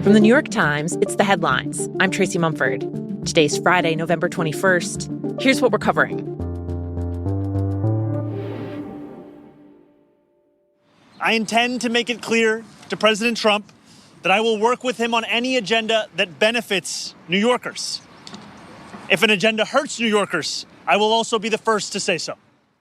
From the New York Times, it's The Headlines. I'm Tracy Mumford. Today's Friday, November 21st. Here's what we're covering. I intend to make it clear to President Trump that I will work with him on any agenda that benefits New Yorkers. If an agenda hurts New Yorkers, I will also be the first to say so.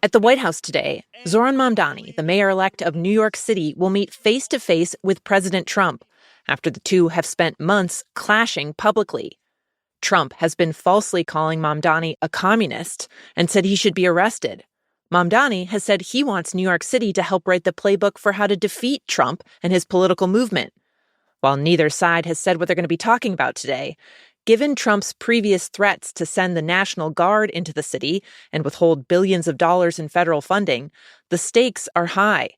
At the White House today, Zohran Mamdani, the mayor-elect of New York City, will meet face-to-face with President Trump after the two have spent months clashing publicly. Trump has been falsely calling Mamdani a communist and said he should be arrested. Mamdani has said he wants New York City to help write the playbook for how to defeat Trump and his political movement. While neither side has said what they're going to be talking about today, given Trump's previous threats to send the National Guard into the city and withhold billions of dollars in federal funding, the stakes are high.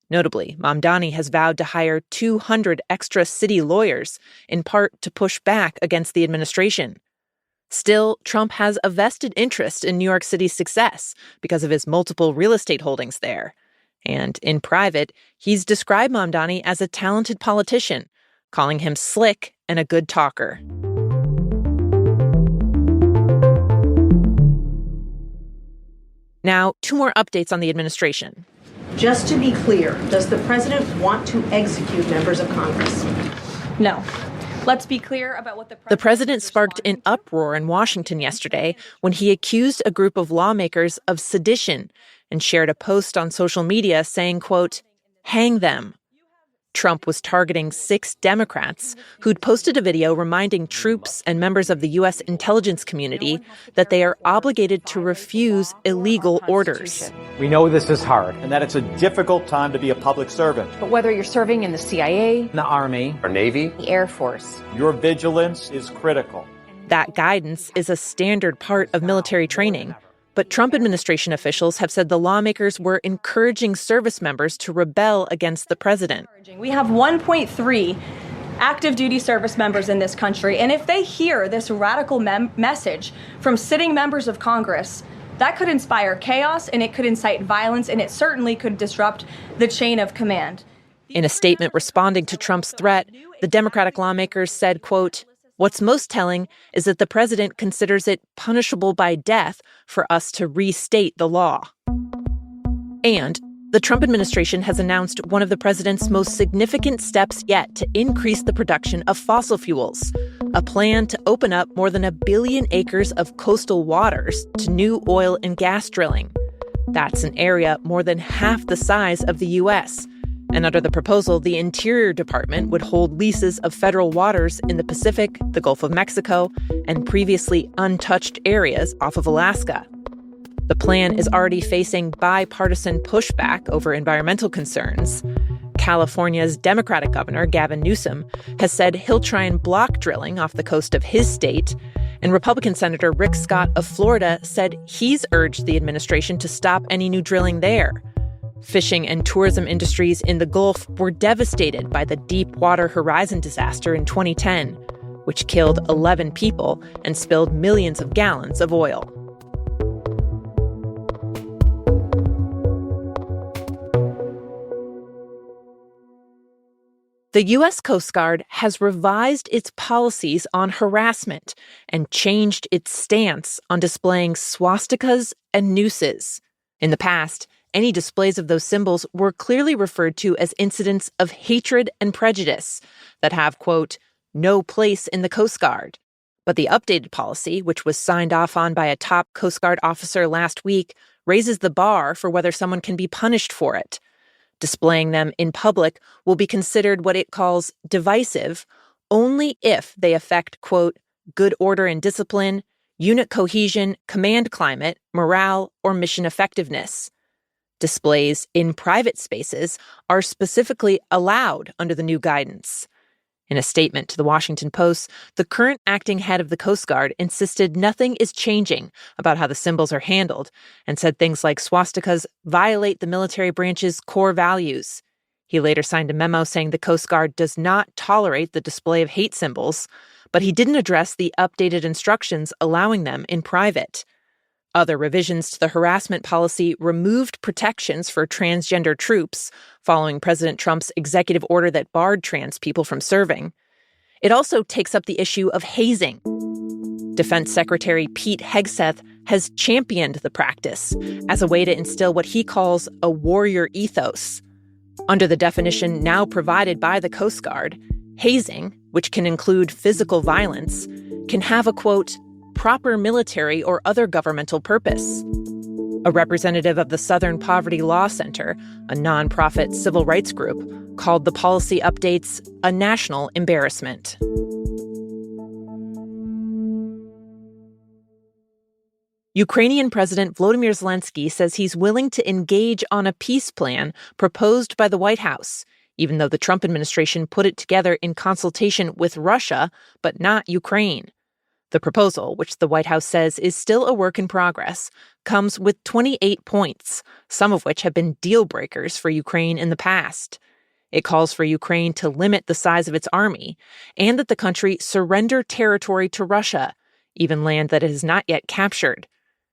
Notably, Mamdani has vowed to hire 200 extra city lawyers, in part to push back against the administration. Still, Trump has a vested interest in New York City's success because of his multiple real estate holdings there. And in private, he's described Mamdani as a talented politician, calling him slick and a good talker. Now, two more updates on the administration. Just to be clear, does the president want to execute members of Congress? No. Let's be clear about what the president sparked an uproar in Washington yesterday when he accused a group of lawmakers of sedition and shared a post on social media saying, quote, "Hang them." Trump was targeting 6 Democrats who'd posted a video reminding troops and members of the U.S. intelligence community that they are obligated to refuse illegal orders. We know this is hard, and that it's a difficult time to be a public servant. But whether you're serving in the CIA, the Army, or Navy, the Air Force, your vigilance is critical. That guidance is a standard part of military training. But Trump administration officials have said the lawmakers were encouraging service members to rebel against the president. We have 1.3 active duty service members in this country, and if they hear this radical message from sitting members of Congress, that could inspire chaos, and it could incite violence, and it certainly could disrupt the chain of command. In a statement responding to Trump's threat, the Democratic lawmakers said, quote, "What's most telling is that the president considers it punishable by death for us to restate the law." And the Trump administration has announced one of the president's most significant steps yet to increase the production of fossil fuels, a plan to open up more than 1 billion acres of coastal waters to new oil and gas drilling. That's an area more than half the size of the U.S., and under the proposal, the Interior Department would hold leases of federal waters in the Pacific, the Gulf of Mexico, and previously untouched areas off of Alaska. The plan is already facing bipartisan pushback over environmental concerns. California's Democratic governor, Gavin Newsom, has said he'll try and block drilling off the coast of his state, and Republican Senator Rick Scott of Florida said he's urged the administration to stop any new drilling there. Fishing and tourism industries in the Gulf were devastated by the Deepwater Horizon disaster in 2010, which killed 11 people and spilled millions of gallons of oil. The U.S. Coast Guard has revised its policies on harassment and changed its stance on displaying swastikas and nooses. In the past, any displays of those symbols were clearly referred to as incidents of hatred and prejudice that have, quote, no place in the Coast Guard. But the updated policy, which was signed off on by a top Coast Guard officer last week, raises the bar for whether someone can be punished for it. Displaying them in public will be considered what it calls divisive only if they affect, quote, good order and discipline, unit cohesion, command climate, morale, or mission effectiveness. Displays in private spaces are specifically allowed under the new guidance. In a statement to the Washington Post, the current acting head of the Coast Guard insisted nothing is changing about how the symbols are handled and said things like swastikas violate the military branch's core values. He later signed a memo saying the Coast Guard does not tolerate the display of hate symbols, but he didn't address the updated instructions allowing them in private. Other revisions to the harassment policy removed protections for transgender troops following President Trump's executive order that barred trans people from serving. It also takes up the issue of hazing. Defense Secretary Pete Hegseth has championed the practice as a way to instill what he calls a warrior ethos. Under the definition now provided by the Coast Guard, hazing, which can include physical violence, can have a, quote, proper military or other governmental purpose. A representative of the Southern Poverty Law Center, a nonprofit civil rights group, called the policy updates a national embarrassment. Ukrainian President Volodymyr Zelensky says he's willing to engage on a peace plan proposed by the White House, even though the Trump administration put it together in consultation with Russia, but not Ukraine. The proposal, which the White House says is still a work in progress, comes with 28 points, some of which have been deal breakers for Ukraine in the past. It calls for Ukraine to limit the size of its army and that the country surrender territory to Russia, even land that it has not yet captured.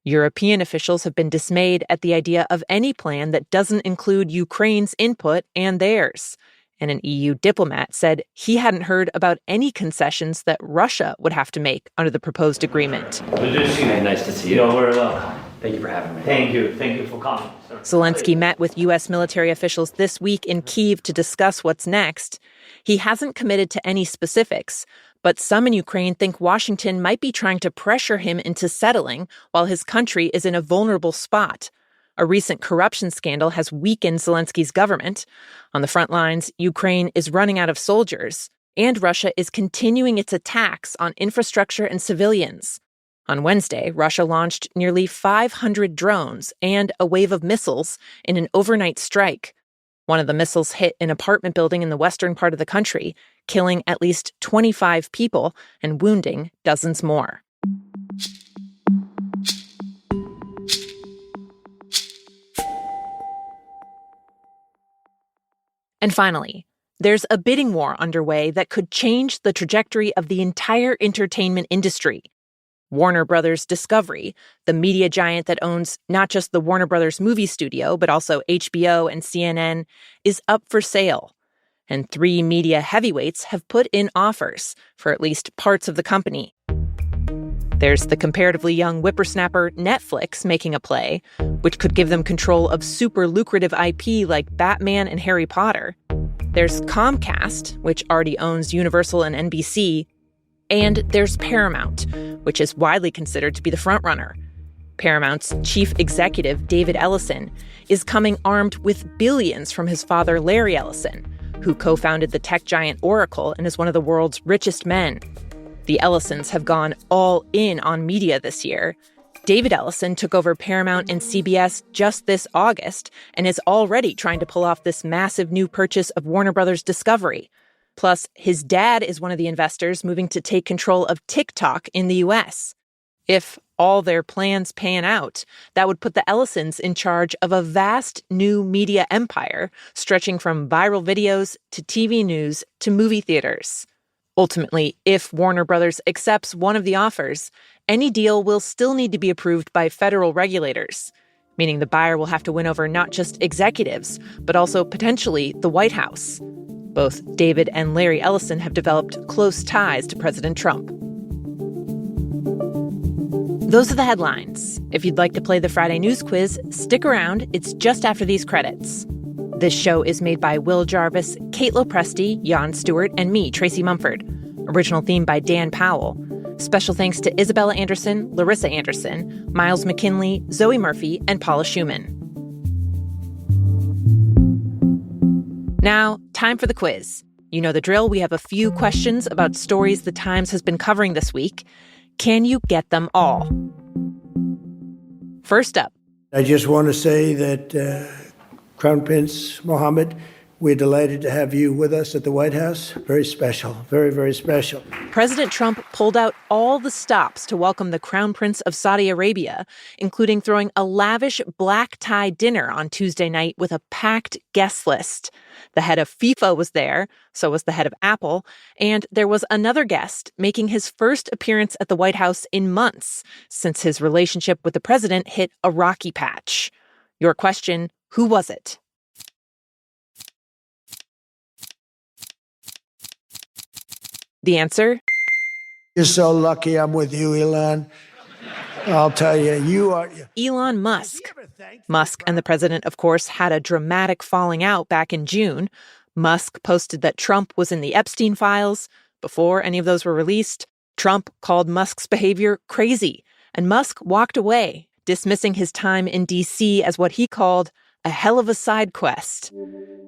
European officials have been dismayed at the idea of any plan that doesn't include Ukraine's input and theirs. And an EU diplomat said he hadn't heard about any concessions that Russia would have to make under the proposed agreement. Nice to see you. You're welcome. Thank you for having me. Thank you for coming. Zelensky met with U.S. military officials this week in Kyiv to discuss what's next. He hasn't committed to any specifics, but some in Ukraine think Washington might be trying to pressure him into settling while his country is in a vulnerable spot. A recent corruption scandal has weakened Zelensky's government. On the front lines, Ukraine is running out of soldiers, and Russia is continuing its attacks on infrastructure and civilians. On Wednesday, Russia launched nearly 500 drones and a wave of missiles in an overnight strike. One of the missiles hit an apartment building in the western part of the country, killing at least 25 people and wounding dozens more. And finally, there's a bidding war underway that could change the trajectory of the entire entertainment industry. Warner Brothers Discovery, the media giant that owns not just the Warner Brothers movie studio, but also HBO and CNN, is up for sale. And 3 media heavyweights have put in offers for at least parts of the company. There's the comparatively young whippersnapper Netflix making a play, which could give them control of super lucrative IP like Batman and Harry Potter. There's Comcast, which already owns Universal and NBC. And there's Paramount, which is widely considered to be the frontrunner. Paramount's chief executive, David Ellison, is coming armed with billions from his father, Larry Ellison, who co-founded the tech giant Oracle and is one of the world's richest men. The Ellisons have gone all in on media this year. David Ellison took over Paramount and CBS just this August and is already trying to pull off this massive new purchase of Warner Brothers Discovery. Plus, his dad is one of the investors moving to take control of TikTok in the U.S. If all their plans pan out, that would put the Ellisons in charge of a vast new media empire stretching from viral videos to TV news to movie theaters. Ultimately, if Warner Brothers accepts one of the offers, any deal will still need to be approved by federal regulators, meaning the buyer will have to win over not just executives, but also potentially the White House. Both David and Larry Ellison have developed close ties to President Trump. Those are the headlines. If you'd like to play the Friday News Quiz, stick around. It's just after these credits. This show is made by Will Jarvis, Kate Lopresti, Jan Stewart, and me, Tracy Mumford. Original theme by Dan Powell. Special thanks to Isabella Anderson, Larissa Anderson, Miles McKinley, Zoe Murphy, and Paula Schumann. Now, time for the quiz. You know the drill. We have a few questions about stories the Times has been covering this week. Can you get them all? First up. I just want to say that Crown Prince Mohammed, we're delighted to have you with us at the White House. Very special. Very, very special. President Trump pulled out all the stops to welcome the Crown Prince of Saudi Arabia, including throwing a lavish black tie dinner on Tuesday night with a packed guest list. The head of FIFA was there, so was the head of Apple, and there was another guest making his first appearance at the White House in months, since his relationship with the president hit a rocky patch. Your question, who was it? The answer? You're so lucky I'm with you, Elon. I'll tell you, you are... Elon Musk. Musk and the president, of course, had a dramatic falling out back in June. Musk posted that Trump was in the Epstein files. Before any of those were released, Trump called Musk's behavior crazy, and Musk walked away, dismissing his time in D.C. as what he called a hell of a side quest.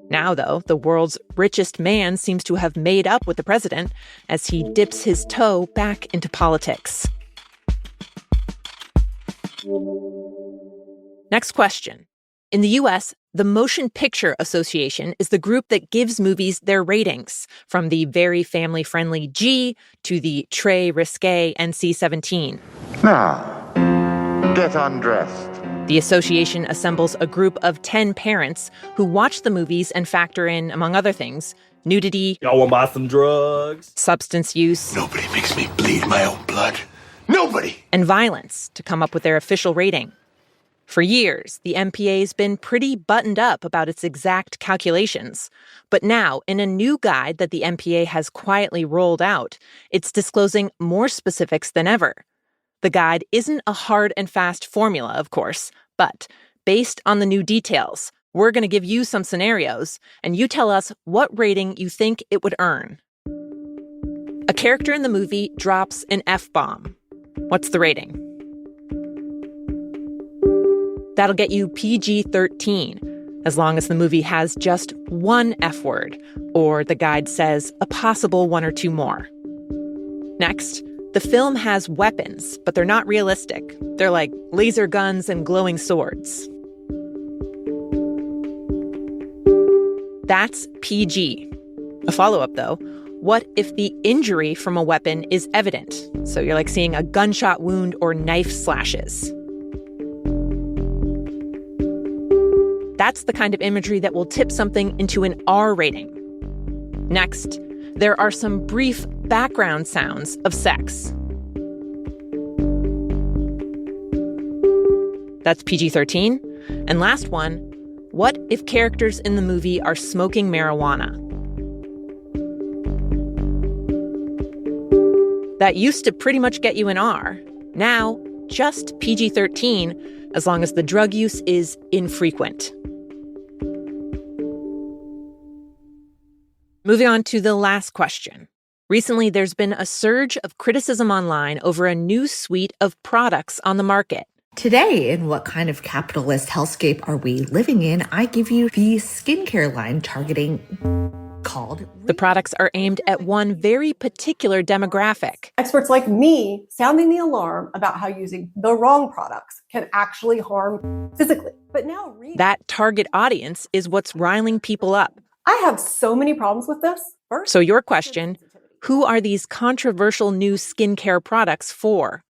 Now, though, the world's richest man seems to have made up with the president as he dips his toe back into politics. Next question. In the U.S., the Motion Picture Association is the group that gives movies their ratings, from the very family-friendly G to the très risqué NC-17. Now, get undressed. The association assembles a group of 10 parents who watch the movies and factor in, among other things, nudity. Y'all want to buy some drugs? Substance use. Nobody makes me bleed my own blood. Nobody! And violence to come up with their official rating. For years, the MPA's been pretty buttoned up about its exact calculations. But now, in a new guide that the MPA has quietly rolled out, it's disclosing more specifics than ever. The guide isn't a hard and fast formula, of course, but based on the new details, we're going to give you some scenarios, and you tell us what rating you think it would earn. A character in the movie drops an F-bomb. What's the rating? That'll get you PG-13, as long as the movie has just one F word, or the guide says a possible one or two more. Next, the film has weapons, but they're not realistic. They're like laser guns and glowing swords. That's PG. A follow-up, though. What if the injury from a weapon is evident? So you're like seeing a gunshot wound or knife slashes. That's the kind of imagery that will tip something into an R rating. Next, there are some brief background sounds of sex. That's PG-13. And last one, what if characters in the movie are smoking marijuana? That used to pretty much get you an R. Now, just PG-13, as long as the drug use is infrequent. Moving on to the last question. Recently, there's been a surge of criticism online over a new suite of products on the market. Today, in What Kind of Capitalist Hellscape Are We Living In?, I give you the skincare line targeting called... The products are aimed at one very particular demographic. Experts like me sounding the alarm about how using the wrong products can actually harm physically. But now that target audience is what's riling people up. I have so many problems with this. First, so your question, who are these controversial new skincare products for?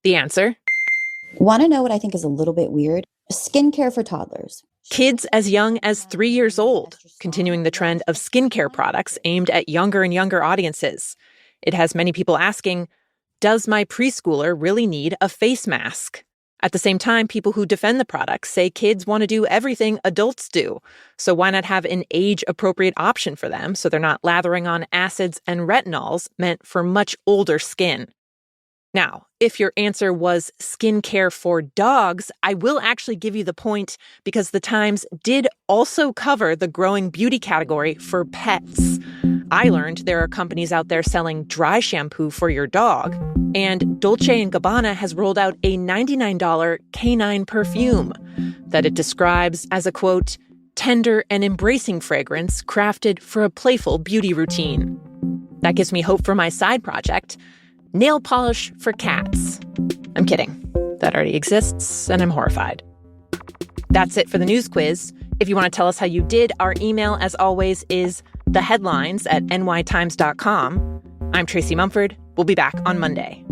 The answer? Want to know what I think is a little bit weird? Skincare for toddlers. Kids as young as 3 years old, continuing the trend of skincare products aimed at younger and younger audiences. It has many people asking, does my preschooler really need a face mask? At the same time, people who defend the products say kids want to do everything adults do. So why not have an age-appropriate option for them so they're not lathering on acids and retinols meant for much older skin? Now, if your answer was skincare for dogs, I will actually give you the point because the Times did also cover the growing beauty category for pets. I learned there are companies out there selling dry shampoo for your dog, and Dolce & Gabbana has rolled out a $99 canine perfume that it describes as a, quote, tender and embracing fragrance crafted for a playful beauty routine. That gives me hope for my side project, nail polish for cats. I'm kidding. That already exists, and I'm horrified. That's it for the news quiz. If you want to tell us how you did, our email, as always, is theheadlines@nytimes.com. I'm Tracy Mumford. We'll be back on Monday.